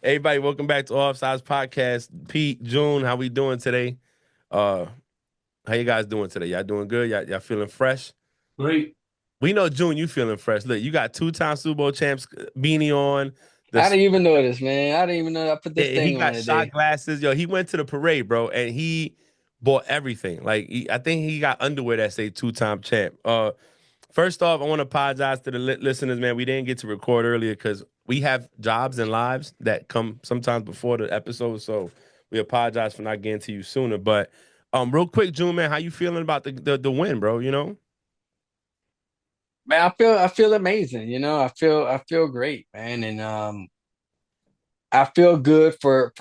Everybody, welcome back to Offsides Podcast. Pete, June, how we doing today? Uh, how you guys doing today? Y'all doing good? Y'all feeling fresh? Great. We know June, you feeling fresh. Look, you got two-time Super Bowl champs beanie on. I The didn't even notice, man. I didn't even know I put this he thing on got shot today. glasses. Yo, he went to the parade, bro, and he bought everything. Like I think he got underwear that say two-time champ. First off, I want to apologize to the listeners, man. We didn't get to record earlier because we have jobs and lives that come sometimes before the episode. So we apologize for not getting to you sooner. But real quick, June, man, how you feeling about the win, bro? You know? Man, I feel amazing, I feel great, man. And I feel good for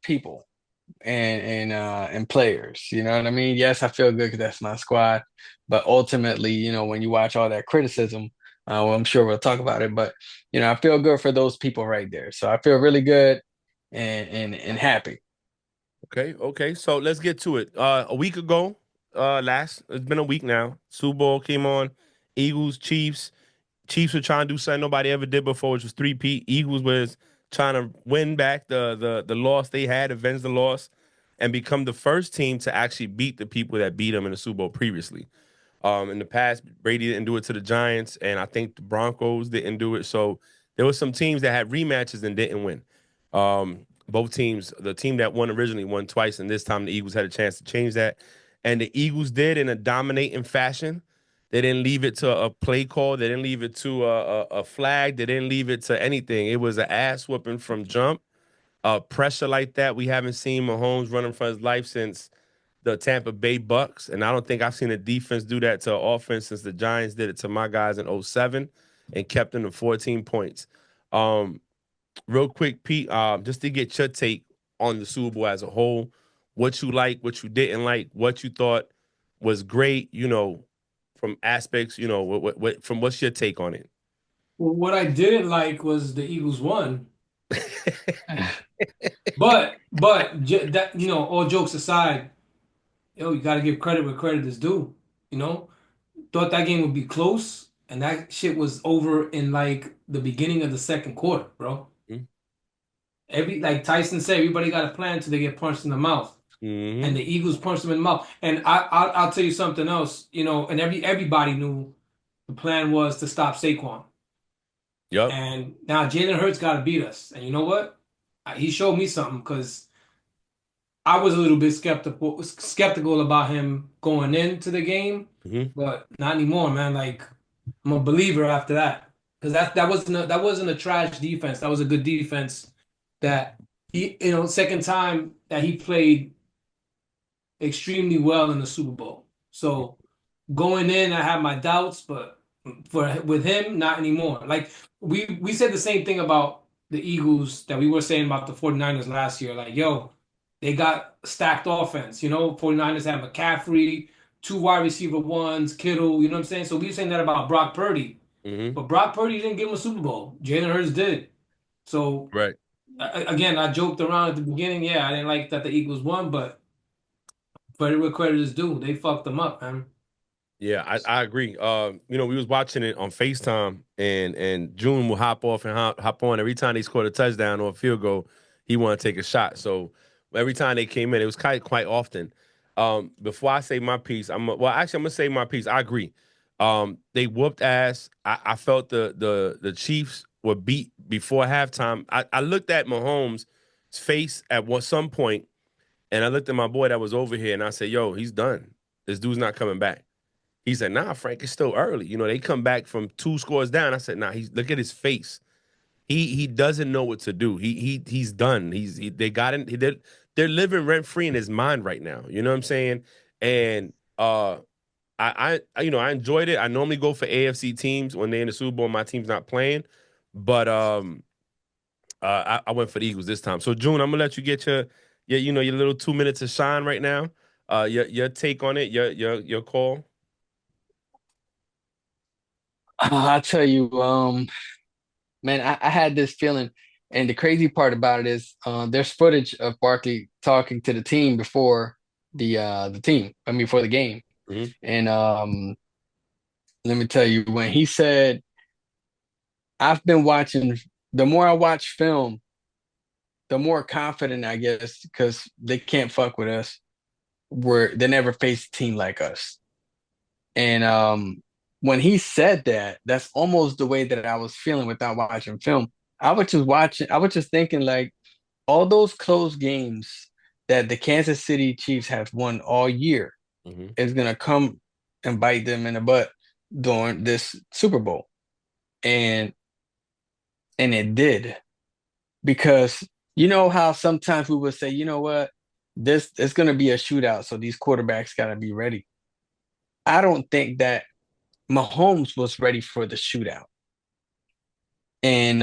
people and players. You know what I mean? Yes, I feel good because that's my squad. But ultimately, when you watch all that criticism, well, I'm sure we'll talk about it, but I feel good for those people right there. So I feel really good and happy. Okay. So let's get to it. A week ago, it's been a week now. Super Bowl came on. Eagles, Chiefs. Chiefs were trying to do something nobody ever did before, which was three-peat. Eagles was trying to win back the loss they had, avenge the loss, and become the first team to actually beat the people that beat them in the Super Bowl previously. In the past, Brady didn't do it to the Giants, and I think the Broncos didn't do it. So there were some teams that had rematches and didn't win. Both teams, the team that won originally won twice, and this time the Eagles had a chance to change that. And the Eagles did in a dominating fashion. They didn't leave it to a play call. They didn't leave it to a flag. They didn't leave it to anything. It was an ass whooping from jump. Pressure like that we haven't seen Mahomes running for his life since the Tampa Bay Bucks, and I don't think I've seen a defense do that to offense since the Giants did it to my guys in '07 and kept them to 14 points. Um, Real quick, Pete, just to get your take on the Super Bowl as a whole, what you like, what you didn't like, what you thought was great, from aspects, from what's your take on it? Well, what I didn't like was the Eagles won, but all jokes aside, you got to give credit where credit is due. You know, thought that game would be close, and that shit was over in like the beginning of the second quarter, bro. Like Tyson said, everybody got a plan until they get punched in the mouth, and Mm-hmm. the Eagles punched them in the mouth. And I'll tell you something else, and everybody knew the plan was to stop Saquon. Yep. And now Jalen Hurts got to beat us. And you know what? He showed me something because I was a little bit skeptical about him going into the game, Mm-hmm. but not anymore, man. Like I'm a believer after that because that wasn't a trash defense. That was a good defense. That second time that he played extremely well in the Super Bowl. So going in, I had my doubts, but with him, not anymore. Like we said the same thing about the Eagles that we were saying about the 49ers last year. Like, yo, they got stacked offense. 49ers have McCaffrey, two wide receiver ones, Kittle, you know what I'm saying? So we were saying that about Brock Purdy. Mm-hmm. But Brock Purdy didn't give him a Super Bowl. Jalen Hurts did. So Right. again, I joked around at the beginning. Yeah, I didn't like that the Eagles won, but credit where credit is due. They fucked them up, man. Yeah, I agree. We was watching it on FaceTime, and June will hop off and hop on every time they scored a touchdown or a field goal. He want to take a shot. So every time they came in, it was quite often. Before I say my piece, I'm gonna say my piece. I agree. They whooped ass. I felt the Chiefs were beat before halftime. I looked at Mahomes' face at some point, and I looked at my boy that was over here, and I said, "Yo, he's done. This dude's not coming back." He said, "Nah, Frank, it's still early. They come back from two scores down." I said, "Nah, he's look at his face. He doesn't know what to do. He's done. They got him. They're living rent free in his mind right now. You know what I'm saying?" And I enjoyed it. I normally go for AFC teams when they're in the Super Bowl. My team's not playing, but I went for the Eagles this time. So June, I'm gonna let you get your little 2 minutes of shine right now. Your take on it. Your call. I tell you, man, I had this feeling, and the crazy part about it is, there's footage of Barkley talking to the team before the team. I mean, for the game, Hmm. and let me tell you, when he said, "I've been watching the more I watch film, the more confident I guess because they can't fuck with us. They never faced a team like us. And when he said that, that's almost the way that I was feeling without watching film. I was just thinking like all those close games that the Kansas City Chiefs have won all year Hmm. is gonna come and bite them in the butt during this Super Bowl. And it did because you know how sometimes we would say, you know what, this it's gonna be a shootout, so these quarterbacks gotta be ready. I don't think that Mahomes was ready for the shootout. And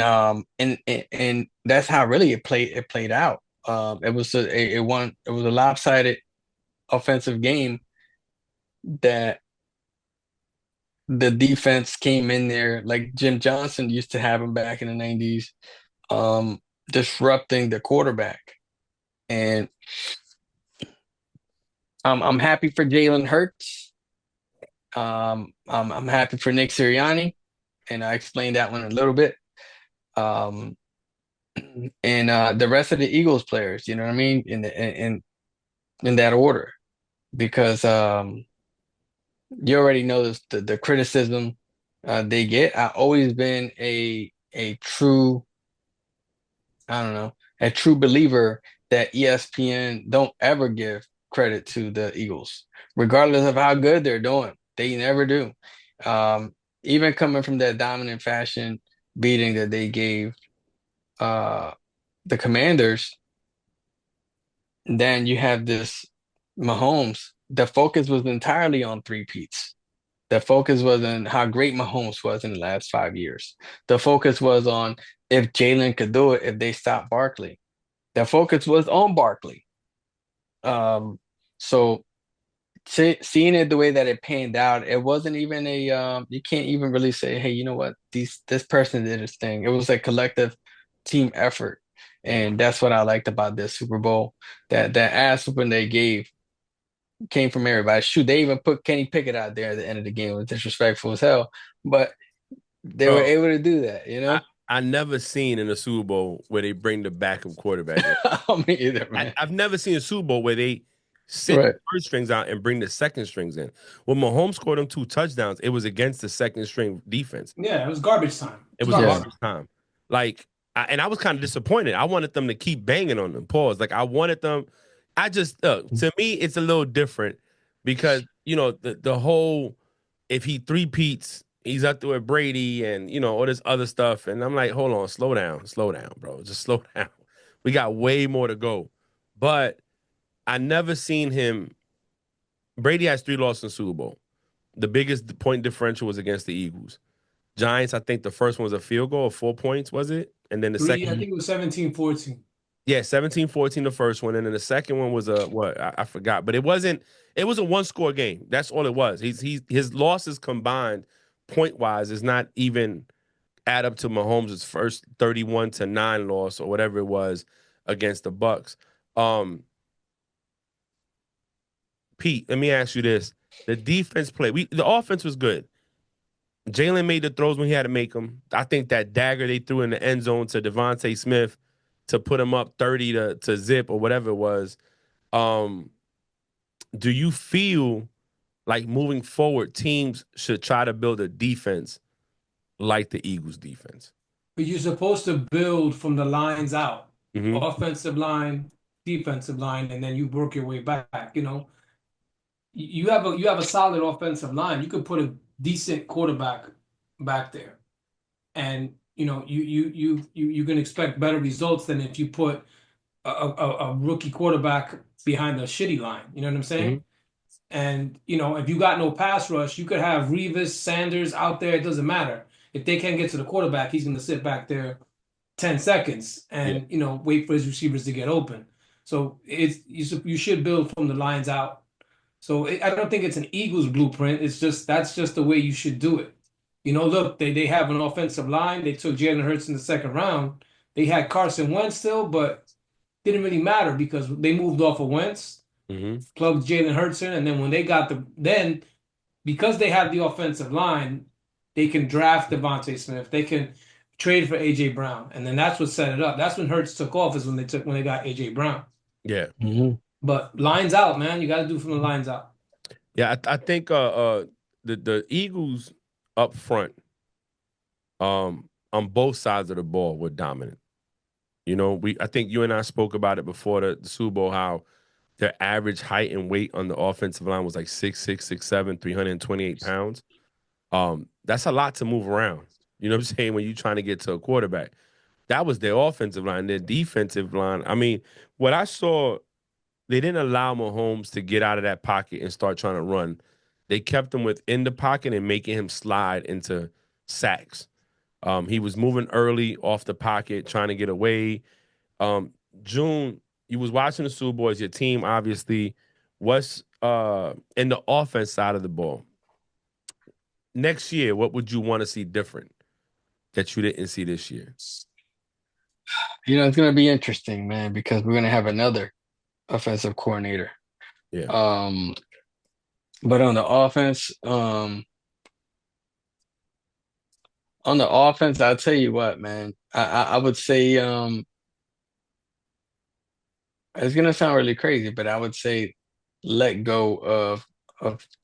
that's how really it played out. It was a lopsided offensive game that the defense came in there like Jim Johnson used to have him back in the 90s, um, disrupting the quarterback. And I'm happy for Jalen Hurts. I'm happy for Nick Sirianni, and I explained that one a little bit. Um, and the rest of the Eagles players, you know what I mean, in that order, because you already know this, the criticism they get. I've always been a true, I don't know, a true believer that ESPN don't ever give credit to the Eagles, regardless of how good they're doing. They never do. Um, Even coming from that dominant fashion beating that they gave uh the Commanders, then you have this Mahomes. The focus was entirely on three-peats. The focus was on how great Mahomes was in the last 5 years. The focus was on if Jalen could do it if they stopped Barkley. The focus was on Barkley. Um, so seeing it the way that it panned out, it wasn't even a you can't even really say, hey, you know what, this person did his thing. It was a collective team effort. And that's what I liked about this Super Bowl. That ass whooping they gave came from everybody. Shoot, they even put Kenny Pickett out there at the end of the game. It was disrespectful as hell. But they were Bro, able to do that, you I know? I never seen in a Super Bowl where they bring the backup quarterback in. Me either, man. I've never seen a Super Bowl where they sit the Right. first strings out and bring the second strings in. When Mahomes scored them two touchdowns, it was against the second string defense. Yeah, it was garbage time. It It's was garbage Yeah. time. garbage time. Like, and I was kind of disappointed. I wanted them to keep banging on them. Pause. Like, I wanted them. I just to me, it's a little different because the whole if he three-peats, he's up there with Brady and all this other stuff. And I'm like, hold on, slow down, bro. Just slow down. We got way more to go. But I never seen him. Brady has three losses in Super Bowl. The biggest point differential was against the Eagles. Giants, I think the first one was a field goal of 4 points, was it? And then the Three, I second, think it was 17-14. yeah, 17-14 the first one. And then the second one was a what? I forgot. But it was a one score game. That's all it was. His losses combined point wise is not even add up to Mahomes' first 31-9 loss or whatever it was against the Bucks. Um, Pete, let me ask you this. The defense play, the offense was good. Jalen made the throws when he had to make them. I think that dagger they threw in the end zone to Devontae Smith to put him up 30 to zip or whatever it was. Um, do you feel like moving forward, teams should try to build a defense like the Eagles defense? But you're supposed to build from the lines out, Hmm. offensive line, defensive line, and then you work your way back. You have a solid offensive line. You could put a decent quarterback back there, and you can expect better results than if you put a rookie quarterback behind a shitty line. You know what I'm Hmm. saying? And if you got no pass rush, you could have Revis, Sanders out there. It doesn't matter. If they can't get to the quarterback, he's going to sit back there 10 seconds Yeah. and wait for his receivers to get open. So you should build from the lines out. So I don't think it's an Eagles blueprint. That's just the way you should do it. Look, they have an offensive line. They took Jalen Hurts in the second round. They had Carson Wentz still, but didn't really matter because they moved off of Wentz, Hmm. plugged Jalen Hurts in, and then when they got because they have the offensive line, they can draft Devontae Smith. They can traded for AJ Brown, and then that's what set it up. That's when Hurts took off, is when they got AJ Brown. Yeah. But lines out, man. You got to do from the lines out. Yeah, I think the Eagles up front on both sides of the ball were dominant. You know, I think you and I spoke about it before the Super Bowl, how their average height and weight on the offensive line was like 6'6", 6'7", 328 pounds. That's a lot to move around. You know what I'm saying? When you're trying to get to a quarterback. That was their offensive line. Their defensive line, I mean, what I saw, they didn't allow Mahomes to get out of that pocket and start trying to run. They kept him within the pocket and making him slide into sacks. He was moving early off the pocket, trying to get away. June, you was watching the Super Bowl as your team, obviously. What's in the offense side of the ball? Next year, what would you want to see different that you didn't see this year? You know, it's gonna be interesting, man, because we're gonna have another offensive coordinator. Yeah. But on the offense, I'll tell you what, man. I would say it's gonna sound really crazy, but I would say let go of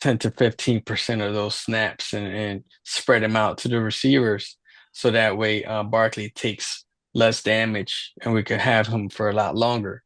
10 to 15% of those snaps and spread them out to the receivers so that way Barkley takes less damage and we could have him for a lot longer.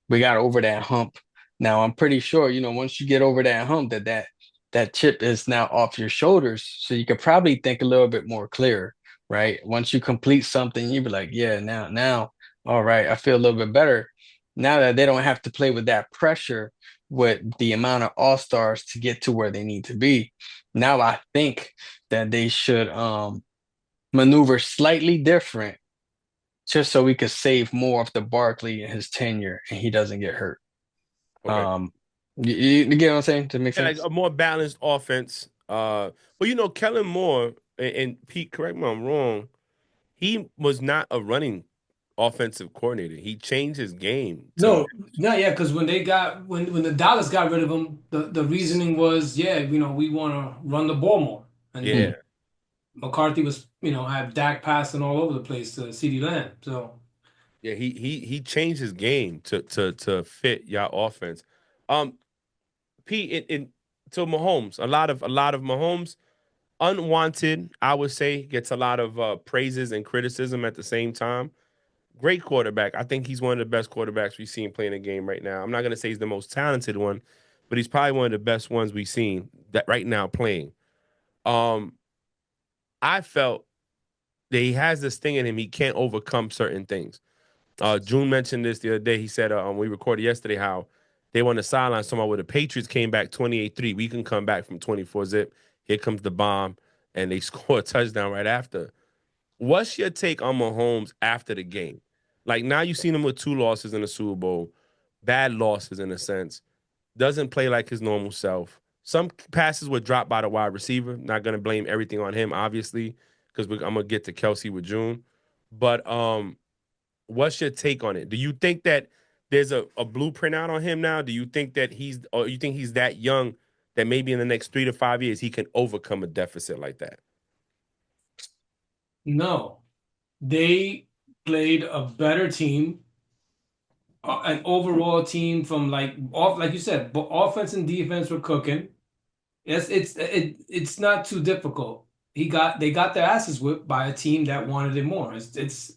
We got over that hump. Now I'm pretty sure, you know, once you get over that hump, that chip is now off your shoulders. So you could probably think a little bit more clear, right? Once you complete something, you be like, yeah, now, all right, I feel a little bit better. Now that they don't have to play with that pressure with the amount of all-stars to get to where they need to be. Now I think that they should maneuver slightly different just so we could save more of the Barkley and his tenure and he doesn't get hurt. Okay. You get what I'm saying? To make sense? Like a more balanced offense. But you know, Kellen Moore and Pete, correct me if I'm wrong, he was not a running offensive coordinator. He changed his game to No, not yet, because when the Dallas got rid of him, the reasoning was, yeah, you know, we want to run the ball more. And yeah. McCarthy was, you know, had Dak passing all over the place to CeeDee Lamb. So Yeah, he changed his game to fit your offense. Pete in to Mahomes, a lot of Mahomes unwanted, I would say, gets a lot of praises and criticism at the same time. Great quarterback. I think he's one of the best quarterbacks we've seen playing the game right now. I'm not gonna say he's the most talented one, but he's probably one of the best ones we've seen that right now playing. Um, I felt that he has this thing in him. He can't overcome certain things. June mentioned this the other day. He said we recorded yesterday how they won the sideline somehow where the Patriots came back 28-3. We can come back from 24-zip. Here comes the bomb, and they score a touchdown right after. What's your take on Mahomes after the game? Like now you've seen him with 2 losses in the Super Bowl, bad losses in a sense. Doesn't play like his normal self. Some passes were dropped by the wide receiver. Not gonna blame everything on him, obviously, because I'm gonna get to Kelsey with June. But what's your take on it? Do you think that there's a blueprint out on him now? Do you think that or you think he's that young that maybe in the next 3 to 5 years he can overcome a deficit like that? no, they played a better team, an overall team from like you said, but offense and defense were cooking. It's not too difficult. They got their asses whipped by a team that wanted it more. It's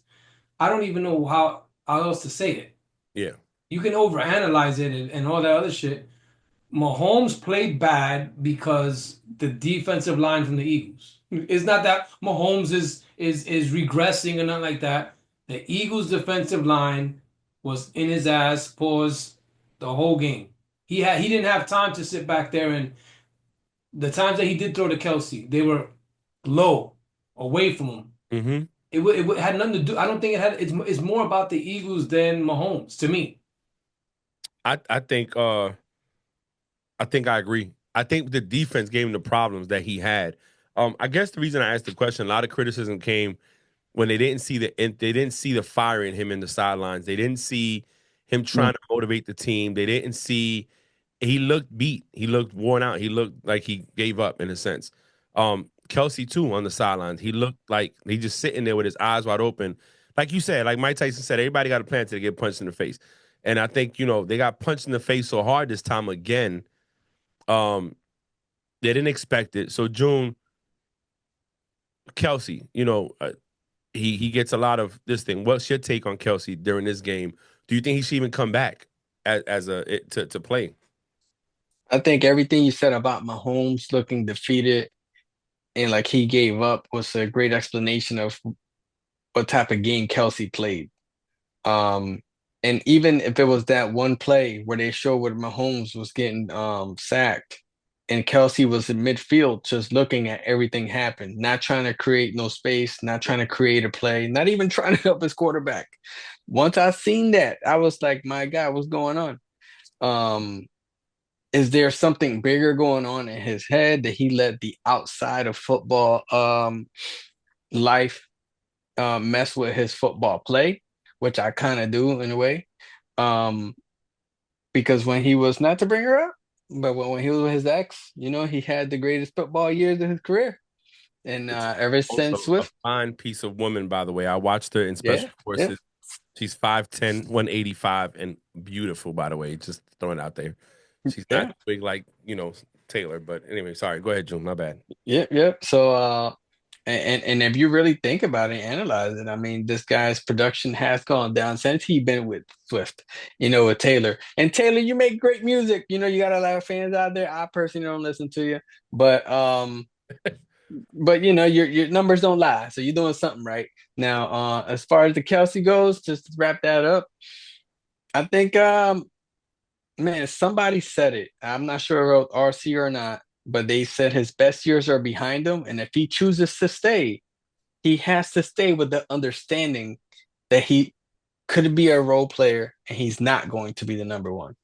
I don't even know how else to say it. Yeah. You can overanalyze it and all that other shit. Mahomes played bad because the defensive line from the Eagles. It's not that Mahomes is regressing or nothing like that. The Eagles defensive line was in his ass, pause the whole game. He didn't have time to sit back there, and the times that he did throw to Kelsey, they were low, away from him. Mm-hmm. It had nothing to do. I don't think it had. It's more about the Eagles than Mahomes to me. I think I agree. I think the defense gave him the problems that he had. I guess the reason I asked the question, a lot of criticism came when they didn't see the fire in him in the sidelines. They didn't see him trying to motivate the team. They didn't see he looked beat. He looked worn out. He looked like he gave up in a sense. Kelsey too on the sidelines. He looked like he just sitting there with his eyes wide open. Like you said, like Mike Tyson said, everybody got a plan to get punched in the face. And I think, they got punched in the face so hard this time again. They didn't expect it. So June, Kelsey, he gets a lot of this thing. What's your take on Kelsey during this game? Do you think he should even come back to play? I think everything you said about Mahomes looking defeated and like he gave up was a great explanation of what type of game Kelsey played. Um, and even if it was that one play where they showed where Mahomes was getting sacked and Kelsey was in midfield just looking at everything happen, not trying to create no space, not trying to create a play, not even trying to help his quarterback. Once I seen that, I was like, my God, what's going on? Is there something bigger going on in his head that he let the outside of football life mess with his football play, which I kind of do in a way. Um, because when he was not to bring her up, but when he was with his ex, he had the greatest football years of his career. And ever Also, since a Swift, fine piece of woman, by the way. I watched her in yeah, special yeah, forces. She's 5'10", 185, and beautiful, by the way. Just throwing it out there. She's yeah, not big like, Taylor. But anyway, sorry. Go ahead, June. My bad. yeah, yeah. So and if you really think about it, analyze it, I mean, this guy's production has gone down since he been with Swift, with Taylor. And Taylor, you make great music. You got a lot of fans out there. I personally don't listen to you, but your numbers don't lie, so you're doing something right. Now, as far as the Kelsey goes, just to wrap that up, I think man, somebody said it. I'm not sure it wrote RC or not, but they said his best years are behind him, and if he chooses to stay, he has to stay with the understanding that he could be a role player and he's not going to be the number one.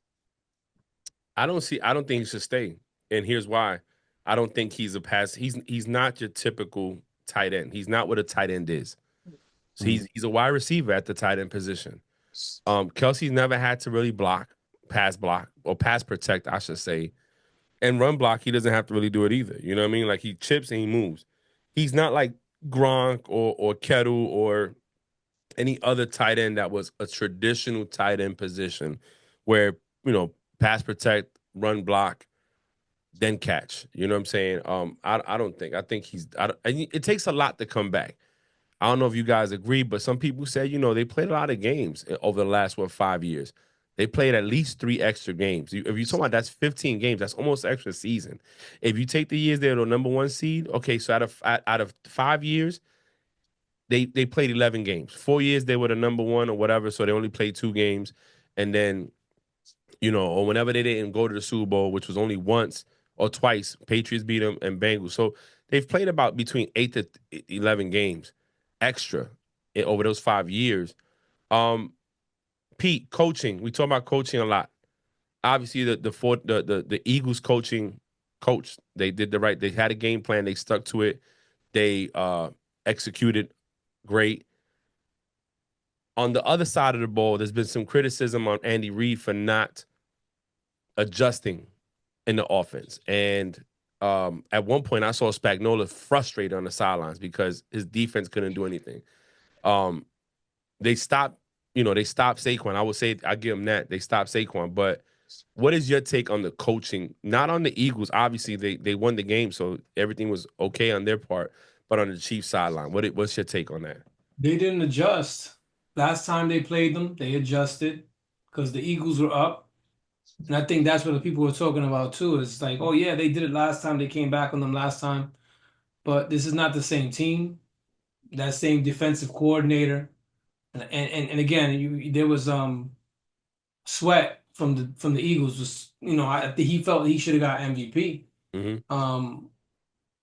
I don't think he should stay. And here's why. I don't think he's a pass. He's not your typical tight end. He's not what a tight end is. So he's a wide receiver at the tight end position. Kelsey's never had to really pass block, or pass protect, I should say. And run block, he doesn't have to really do it either. You know what I mean? Like, he chips and he moves. He's not like Gronk or Kettle or any other tight end that was a traditional tight end position where, pass protect, run block, then catch. You know what I'm saying? I don't think. I think it takes a lot to come back. I don't know if you guys agree, but some people say, they played a lot of games over the last, 5 years. They played at least 3 extra games. If you're talking about, that's 15 games, that's almost an extra season. If you take the years they were the number 1 seed, okay, so out of 5 years, they played 11 games. 4 years they were the number 1 or whatever, so they only played 2 games. And then, or whenever they didn't go to the Super Bowl, which was only once or twice, Patriots beat them and Bengals. So they've played about between 8 to 11 games extra over those 5 years. Pete, coaching. We talk about coaching a lot. Obviously, the Eagles coach, they did they had a game plan, they stuck to it, they executed great. On the other side of the ball, there's been some criticism on Andy Reid for not adjusting in the offense. And at one point, I saw Spagnuolo frustrated on the sidelines because his defense couldn't do anything. They stopped Saquon. I would say I give them that. They stopped Saquon. But what is your take on the coaching? Not on the Eagles. Obviously, they won the game, so everything was okay on their part. But on the Chiefs sideline, what's your take on that? They didn't adjust. Last time they played them, they adjusted because the Eagles were up. And I think that's what the people were talking about too. It's like, oh yeah, they did it last time. They came back on them last time. But this is not the same team, that same defensive coordinator. And again, there was Sweat from the Eagles was, I think he felt he should have got MVP. Mm-hmm.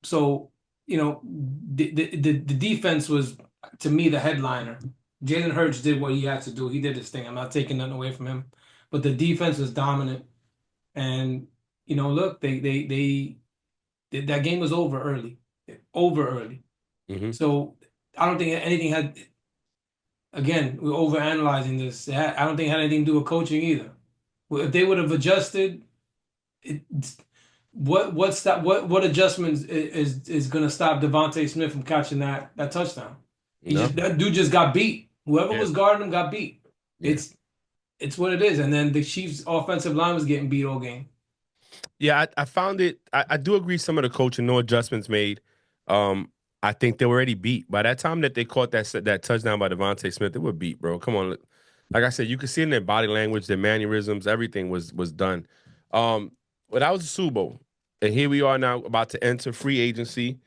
So, the defense was, to me, the headliner. Jalen Hurts did what he had to do. He did his thing. I'm not taking nothing away from him. But the defense was dominant. And, look, they that game was over early. Over early. Mm-hmm. So I don't think anything had, again, we're overanalyzing this. I don't think it had anything to do with coaching either. Well, if they would have adjusted, what adjustments is going to stop Devontae Smith from catching that touchdown? No. That dude just got beat. Whoever Yeah. was guarding him got beat. Yeah. It's what it is. And then the Chiefs' offensive line was getting beat all game. Yeah, I found it. I do agree. Some of the coaching, no adjustments made. I think they were already beat by that time that they caught that touchdown by Devontae Smith. They were beat, bro. Come on, like I said, you could see in their body language, their mannerisms, everything was done. But that was the Super Bowl, and here we are now about to enter free agency.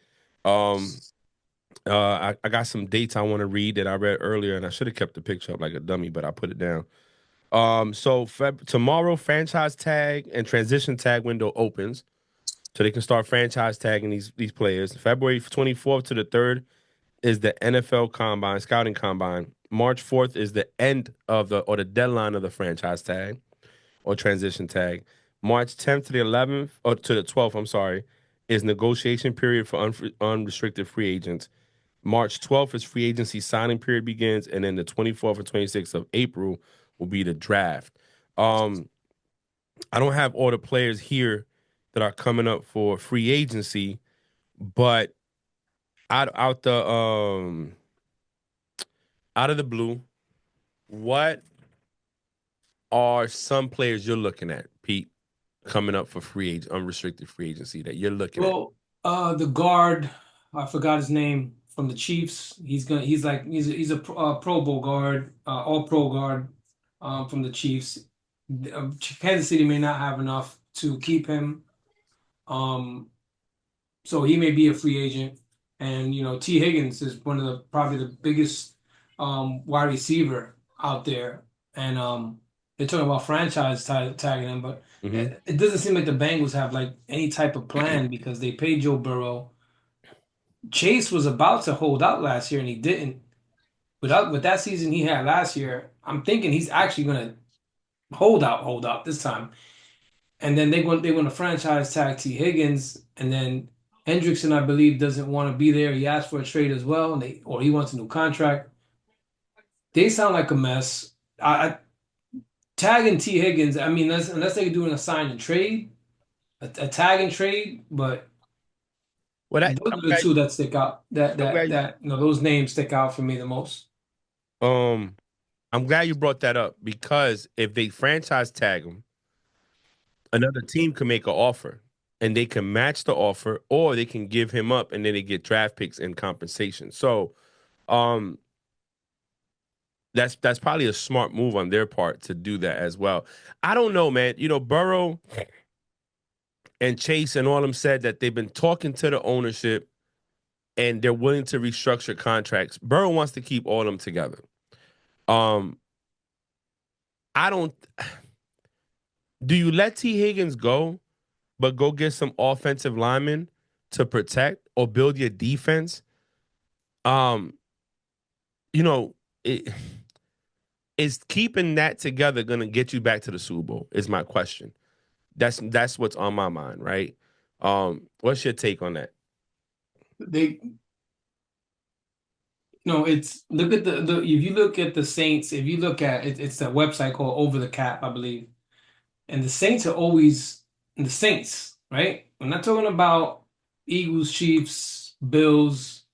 I got some dates I want to read that I read earlier, and I should have kept the picture up like a dummy, but I put it down. So tomorrow, franchise tag and transition tag window opens, so they can start franchise tagging these players. February 24th to the 3rd is the NFL Combine, Scouting Combine. March 4th is the end of the deadline of the franchise tag or transition tag. March 10th to the 11th or to the 12th, I'm sorry, is negotiation period for unrestricted free agents. March 12th is free agency signing period begins, and then the 24th and 26th of April will be the draft. I don't have all the players here that are coming up for free agency, but out of the blue, what are some players you're looking at, Pete, coming up for unrestricted free agency that you're looking at? Well, the guard, I forgot his name from the Chiefs. He's a Pro Bowl guard, all pro guard, from the Chiefs. Kansas City may not have enough to keep him, so he may be a free agent. And T. Higgins is one of probably the biggest wide receiver out there, and they're talking about franchise tagging him, but it doesn't seem like the Bengals have like any type of plan because they paid Joe Burrow. Chase was about to hold out last year and he didn't. With that season he had last year, I'm thinking he's actually gonna hold out this time. And then they want to franchise tag T. Higgins, and then Hendrickson, I believe, doesn't want to be there. He asked for a trade as well, or he wants a new contract. They sound like a mess. I tagging T. Higgins, I mean, unless they're doing a sign and trade, a tag and trade, but Well, those are the two that stick out. Those names stick out for me the most. I'm glad you brought that up because if they franchise tag him, another team can make an offer and they can match the offer, or they can give him up and then they get draft picks and compensation. So, that's probably a smart move on their part to do that as well. I don't know, man. Burrow and Chase and all of them said that they've been talking to the ownership and they're willing to restructure contracts. Burrow wants to keep all of them together. I don't. Do you let T. Higgins go, but go get some offensive linemen to protect or build your defense? Is keeping that together going to get you back to the Super Bowl? Is my question. That's what's on my mind, right? What's your take on that? It's look at the if you look at the Saints, if you look at it, it's a website called Over the Cap, I believe. And the Saints are always the Saints, right? We're not talking about Eagles, Chiefs, Bills,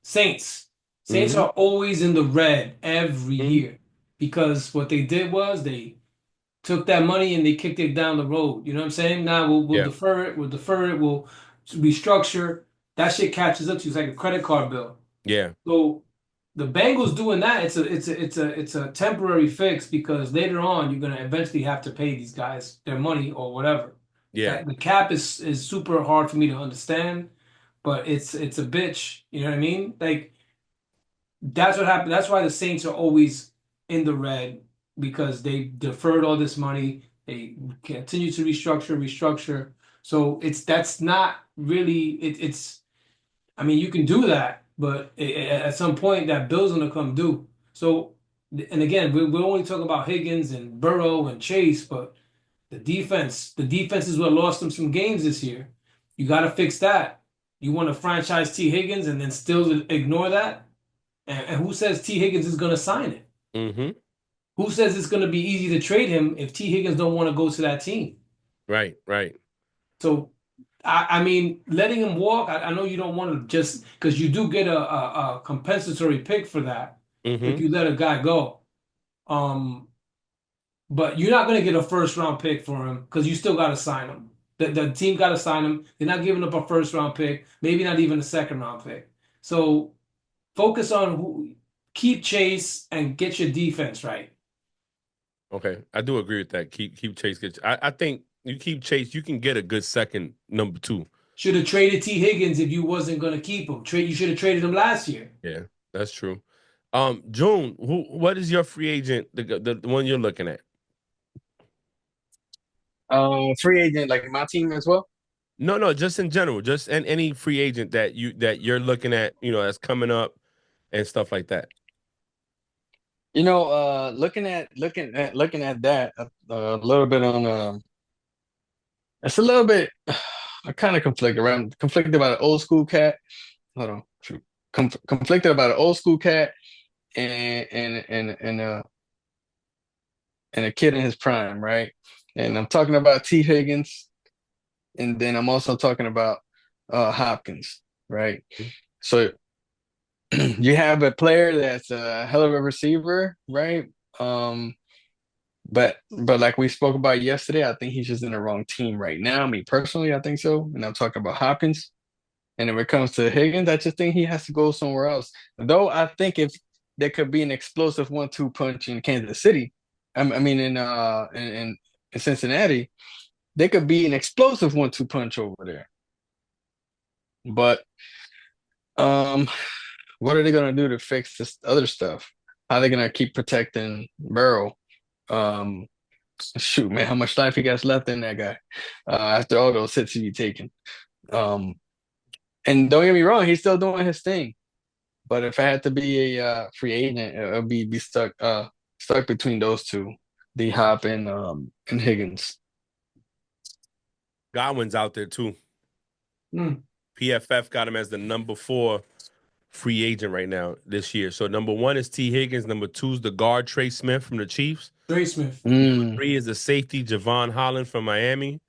Saints. Saints are always in the red every year because what they did was they took that money and they kicked it down the road. You know what I'm saying? Now we'll defer it. We'll restructure. That shit catches up to you. It's like a credit card bill. Yeah. So the Bengals doing that, it's a temporary fix because later on you're gonna eventually have to pay these guys their money or whatever. Yeah. The cap is super hard for me to understand, but it's a bitch. You know what I mean? Like that's what happened. That's why the Saints are always in the red because they deferred all this money. They continue to restructure. So that's not really it's. I mean, you can do that. But at some point, that bill's gonna come due. So, and again, we're only talking about Higgins and Burrow and Chase, but the defense is what lost them some games this year. You got to fix that. You want to franchise T. Higgins and then still ignore that? And who says T. Higgins is gonna sign it? Who says it's gonna be easy to trade him if T. Higgins don't want to go to that team? Right. So I mean, letting him walk. I know you don't want to just because you do get a compensatory pick for that if Mm-hmm. you let a guy go. Um, but you're not going to get a first round pick for him because you still got to sign him. The team got to sign him. They're not giving up a first round pick, maybe not even a second round pick. So focus on keep Chase and get your defense right. Okay, I do agree with that. Keep Chase. I think you keep Chase, you can get a good second number 2. Should have traded T. Higgins if you wasn't going to keep him. You should have traded him last year. Yeah, that's true. June, what is your free agent, the one you're looking at? Free agent, like my team as well. No, just in general, just any free agent that you're looking at, that's coming up and stuff like that. Looking at that a little bit on it's a little bit I kind of conflicted about an old school cat. Hold on, shoot. Conflicted about an old school cat and and a kid in his prime, right? And I'm talking about T. Higgins, and then I'm also talking about Hopkins, right? So you have a player that's a hell of a receiver, right? But like we spoke about yesterday, I think he's just in the wrong team right now. Me personally, I think so. And I'm talking about Hopkins. And when it comes to Higgins, I just think he has to go somewhere else. Though I think if there could be an explosive 1-2 punch in Kansas City, I mean in Cincinnati, there could be an explosive 1-2 punch over there. But what are they gonna do to fix this other stuff? How are they gonna keep protecting Burrow? Um, Shoot, man, how much life he got left in that guy after all those hits he be taking. Um, and don't get me wrong, he's still doing his thing. But if I had to be a free agent, it would be stuck between those two, D Hop and Higgins. Godwin's out there too. Hmm. PFF got him as the number 4 free agent right now this year. So number 1 is T. Higgins. Number 2 is the guard Trey Smith from the Chiefs. Trey Smith. Mm. 3 is the safety Javon Holland from Miami.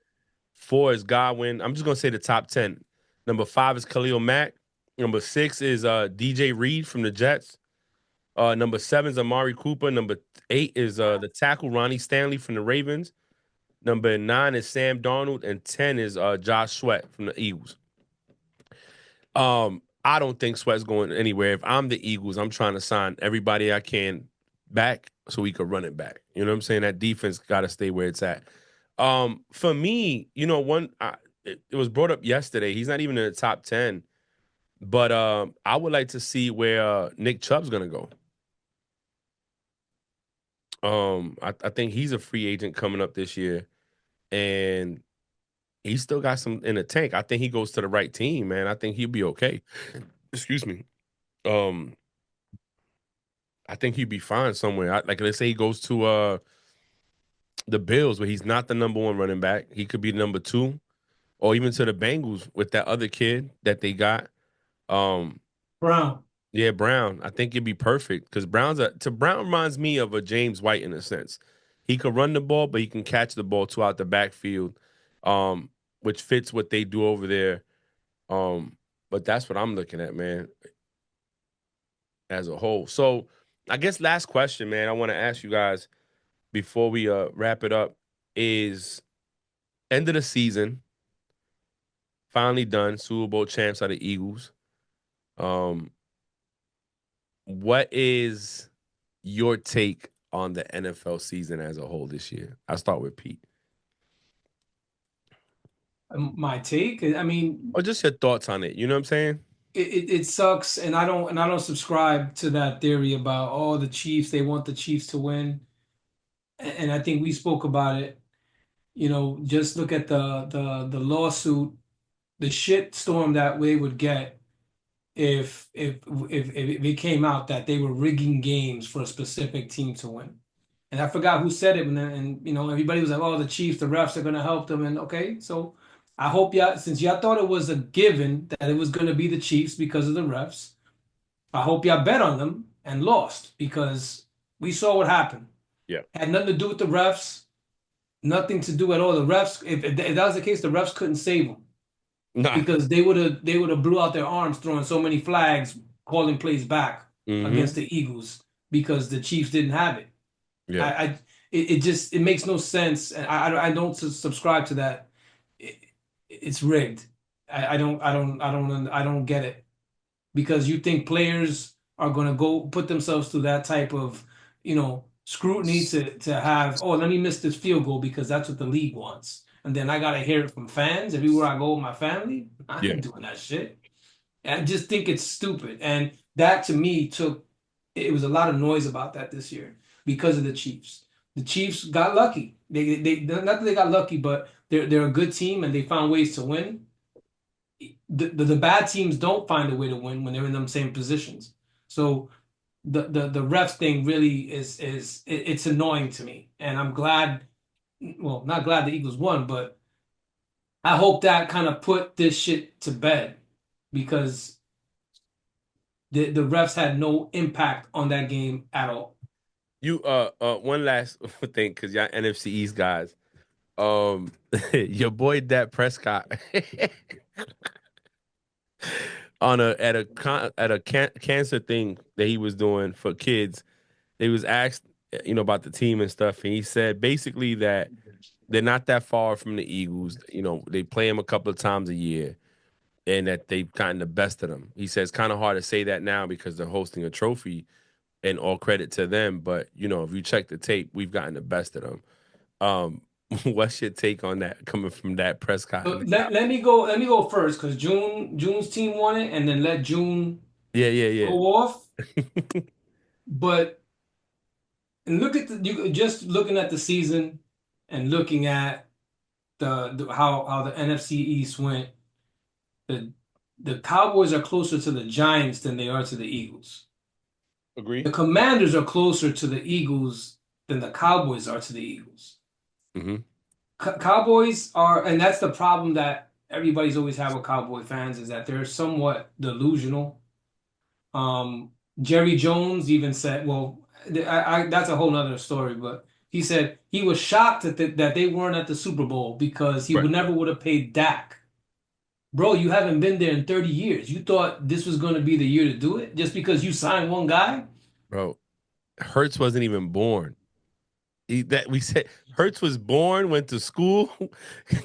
4 is Godwin. I'm just gonna say the top 10. Number 5 is Khalil Mack. Number 6 is DJ Reed from the Jets. Number 7 is Amari Cooper. Number 8 is the tackle Ronnie Stanley from the Ravens. Number 9 is Sam Darnold, and 10 is Josh Sweat from the Eagles. I don't think Sweat's going anywhere. If I'm the Eagles, I'm trying to sign everybody I can back so we could run it back. You know what I'm saying? That defense got to stay where it's at. For me, it was brought up yesterday. He's not even in the top 10, but I would like to see where Nick Chubb's gonna go. I think he's a free agent coming up this year, and he's still got some in the tank. I think he goes to the right team, man. I think he'll be okay. Excuse me. I think he'd be fine somewhere. Like let's say he goes to the Bills, where he's not the number 1 running back. He could be number 2, or even to the Bengals with that other kid that they got. Brown. Yeah, Brown. I think it'd be perfect because Brown reminds me of a James White in a sense. He could run the ball, but he can catch the ball too out the backfield, which fits what they do over there. But that's what I'm looking at, man, as a whole. So I guess last question, man, I want to ask you guys before we wrap it up is end of the season, finally done. Super Bowl champs are the Eagles. What is your take on the NFL season as a whole this year? I'll start with Pete. My take, I mean, Or just your thoughts on it. You know what I'm saying? it sucks, and I don't subscribe to that theory about the Chiefs. They want the Chiefs to win, and I think we spoke about it. Just look at the lawsuit, the shit storm that they would get if it came out that they were rigging games for a specific team to win. And I forgot who said it, and everybody was like, "Oh, the Chiefs, the refs are gonna help them." And okay, so I hope since y'all thought it was a given that it was gonna be the Chiefs because of the refs, I hope y'all bet on them and lost because we saw what happened. Yeah. Had nothing to do with the refs, nothing to do at all. The refs, if that was the case, the refs couldn't save them. Nah. because they would have blew out their arms throwing so many flags, calling plays back Mm-hmm. against the Eagles because the Chiefs didn't have it. Yeah. I it just it makes no sense, and I don't subscribe to that. It's rigged. I don't get it because you think players are going to go put themselves through that type of scrutiny to have, oh, let me miss this field goal because that's what the league wants, and then I gotta hear it from fans everywhere I go with my family. I Yeah. ain't doing that shit. And I just think it's stupid, and that to me took it was a lot of noise about that this year because of the Chiefs. The Chiefs got lucky. They not that they got lucky, but they're a good team and they found ways to win. The bad teams don't find a way to win when they're in them same positions. So the refs thing really it's annoying to me, and I'm glad. Well, not glad the Eagles won, but I hope that kind of put this shit to bed because the refs had no impact on that game at all. You one last thing, because y'all NFC East guys. Your boy Dak Prescott on a cancer thing that he was doing for kids. He was asked, about the team and stuff, and he said basically that they're not that far from the Eagles. They play them a couple of times a year, and that they've gotten the best of them. He says kind of hard to say that now because they're hosting a trophy, and all credit to them. But if you check the tape, we've gotten the best of them. Um, what's your take on that coming from that Prescott So and the let me go first because June's team won it, and then let June Yeah, yeah, go yeah. off. But and look at you just looking at the season and looking at how the NFC East went. The the Cowboys are closer to the Giants than they are to the Eagles. The Agree. Commanders are closer to the Eagles than the Cowboys are to the Eagles. Hmm. Cowboys are, and that's the problem that everybody's always had with Cowboy fans is that they're somewhat delusional. Um, Jerry Jones even said, well, that's a whole nother story, but he said he was shocked that they weren't at the Super Bowl because he Right, would have paid Dak. Bro, you haven't been there in 30 years. You thought this was going to be the year to do it just because you signed one guy? bro. Hertz wasn't even born. That we said Hertz was born, went to school,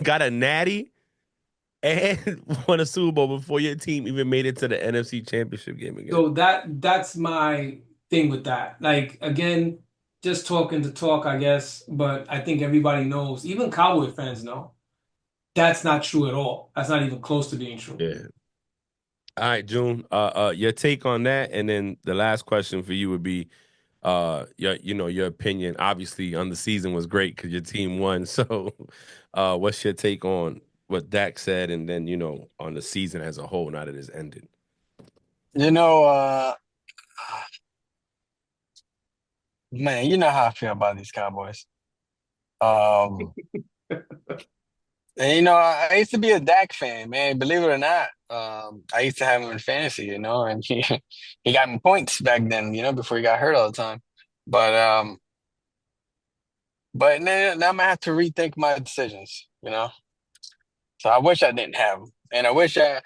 got a natty, and won a Super Bowl before your team even made it to the NFC Championship game again. So that's my thing with that. Like again, just talking to talk, I guess, but I think everybody knows, even Cowboy fans know, that's not true at all. That's not even close to being true. Yeah. All right, June. Your take on that, and then the last question for you would be, your opinion. Obviously, on the season was great because your team won. So, what's your take on what Dak said, and then on the season as a whole now that it's ended? You know, man, you know how I feel about these Cowboys. Um, and I used to be a Dak fan, man. Believe it or not, I used to have him in fantasy, and he got me points back then, before he got hurt all the time. But now I'm gonna have to rethink my decisions. So I wish I didn't have him, and I wish I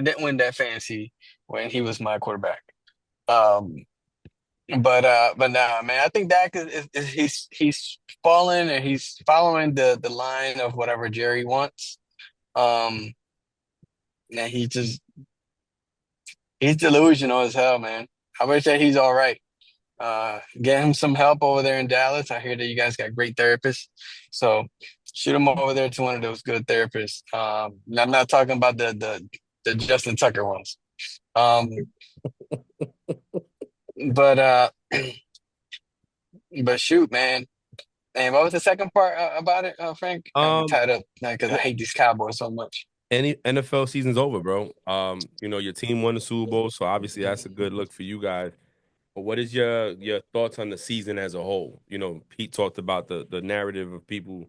didn't win that fantasy when he was my quarterback. Um, but nah, man, I think Dak he's falling and he's following the line of whatever Jerry wants. Um, and he's delusional as hell, man. I wish that he's all right. Get him some help over there in Dallas. I hear that you guys got great therapists, so shoot him over there to one of those good therapists. And I'm not talking about the Justin Tucker ones. Um, but but shoot, man. And what was the second part about it, Frank? Got me Um, tied up because I well, hate these Cowboys so much. any NFL season's over, bro. Your team won the Super Bowl, so obviously that's a good look for you guys. But what is your thoughts on the season as a whole? Pete talked about the narrative of people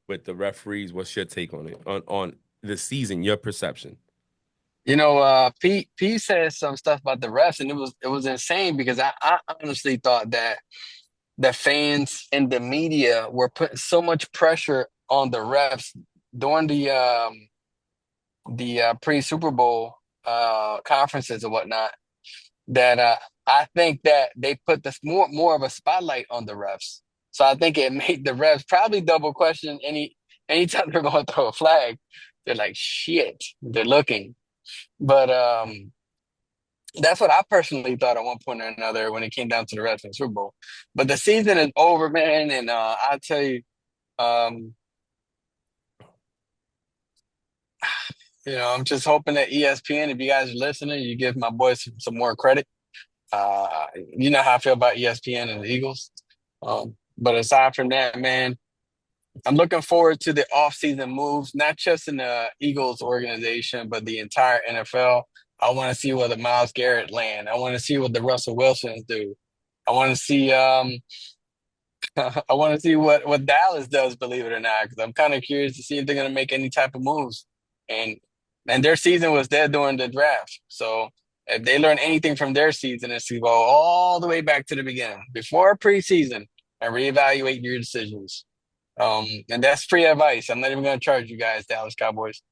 with the referees. What's your take on it? On the season, your perception? Pete said some stuff about the refs, and it was insane because I honestly thought that the fans and the media were putting so much pressure on the refs during the pre-Super Bowl conferences and whatnot, that I think that they put this more of a spotlight on the refs. So I think it made the refs probably double question anytime they're going to throw a flag. They're like, shit, they're looking. But that's what I personally thought at one point or another when it came down to the refs in the Super Bowl. But the season is over, man, and I'll tell you, um, I'm just hoping that ESPN, if you guys are listening, you give my boys some more credit. You know how I feel about ESPN and the Eagles. But aside from that, man, I'm looking forward to the offseason moves, not just in the Eagles organization, but the entire NFL. I want to see where the Myles Garrett land. I want to see what the Russell Wilsons do. I want to see I want to see what Dallas does, believe it or not, because I'm kind of curious to see if they're going to make any type of moves. And and their season was dead during the draft. So if they learn anything from their season, it's to go all the way back to the beginning, before preseason, and reevaluate your decisions. And that's free advice. I'm not even going to charge you guys, Dallas Cowboys.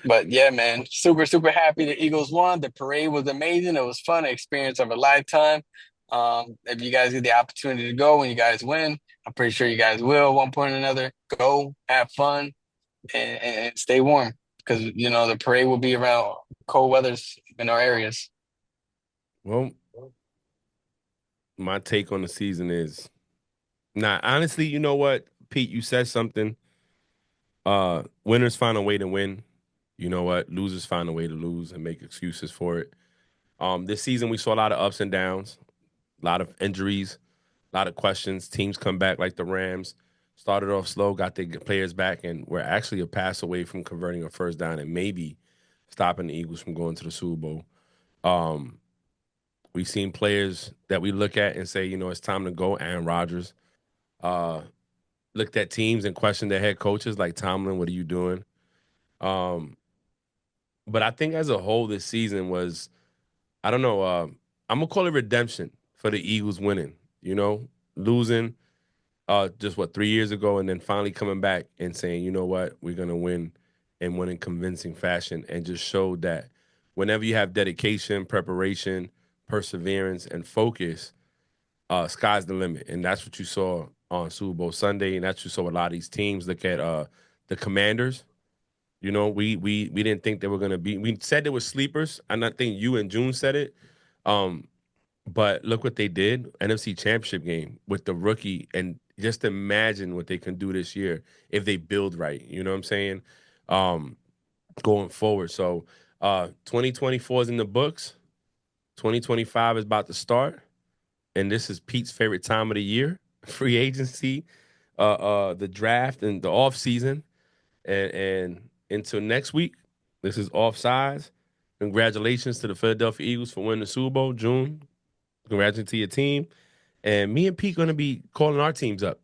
But yeah, man, super, super happy the Eagles won. The parade was amazing. It was fun, an experience of a lifetime. If you guys get the opportunity to go when you guys win, I'm pretty sure you guys will at one point or another. Go, have fun, and stay warm because the parade will be around cold weathers in our areas. Well, my take on the season is, nah, honestly, you know what, Pete, you said something. Winners find a way to win. You know what? Losers find a way to lose and make excuses for it. This season we saw a lot of ups and downs, a lot of injuries, a lot of questions. Teams come back like the Rams. Started off slow, got their players back, and we're actually a pass away from converting a first down and maybe stopping the Eagles from going to the Super Bowl. Um, we've seen players that we look at and say, it's time to go. Aaron Rodgers looked at teams and questioned their head coaches like Tomlin, what are you doing? Um, but I think as a whole, this season was, I don't know, I'm gonna call it redemption for the Eagles winning. Losing just 3 years ago, and then finally coming back and saying, you know what, we're gonna win and win in convincing fashion, and just showed that whenever you have dedication, preparation, perseverance, and focus, sky's the limit, and that's what you saw on Super Bowl Sunday, and that's what you saw a lot of these teams. Look at the Commanders. We didn't think they were gonna be. We said they were sleepers, and I think you and June said it. Um, but look what they did, NFC Championship game with the rookie, and just imagine what they can do this year if they build right. You know what I'm saying? Um, Going forward. So 2024 is in the books. 2025 is about to start. And this is Pete's favorite time of the year, free agency, the draft and the off season. And until next week, this is Offsides. Congratulations to the Philadelphia Eagles for winning the Super Bowl. June, congratulations to your team. And me and Pete going to be calling our teams up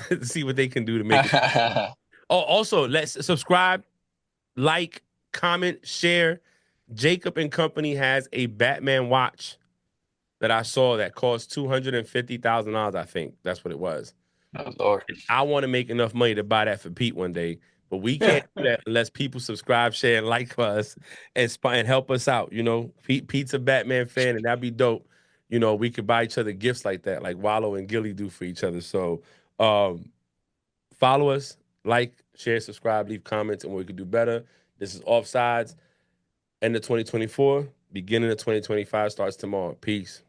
to see what they can do to make it. Oh, also, let's subscribe, like, comment, share. Jacob and Company has a Batman watch that I saw that cost $250,000, I think. That's what it was. Oh, Lord. I want to make enough money to buy that for Pete one day, but we can't do that unless people subscribe, share, and like us and help us out. Pete's a Batman fan, and that'd be dope. We could buy each other gifts like that, like Wallow and Gilly do for each other. So follow us, like, share, subscribe, leave comments, and we could do better. This is Offsides. End of 2024, beginning of 2025 starts tomorrow. Peace.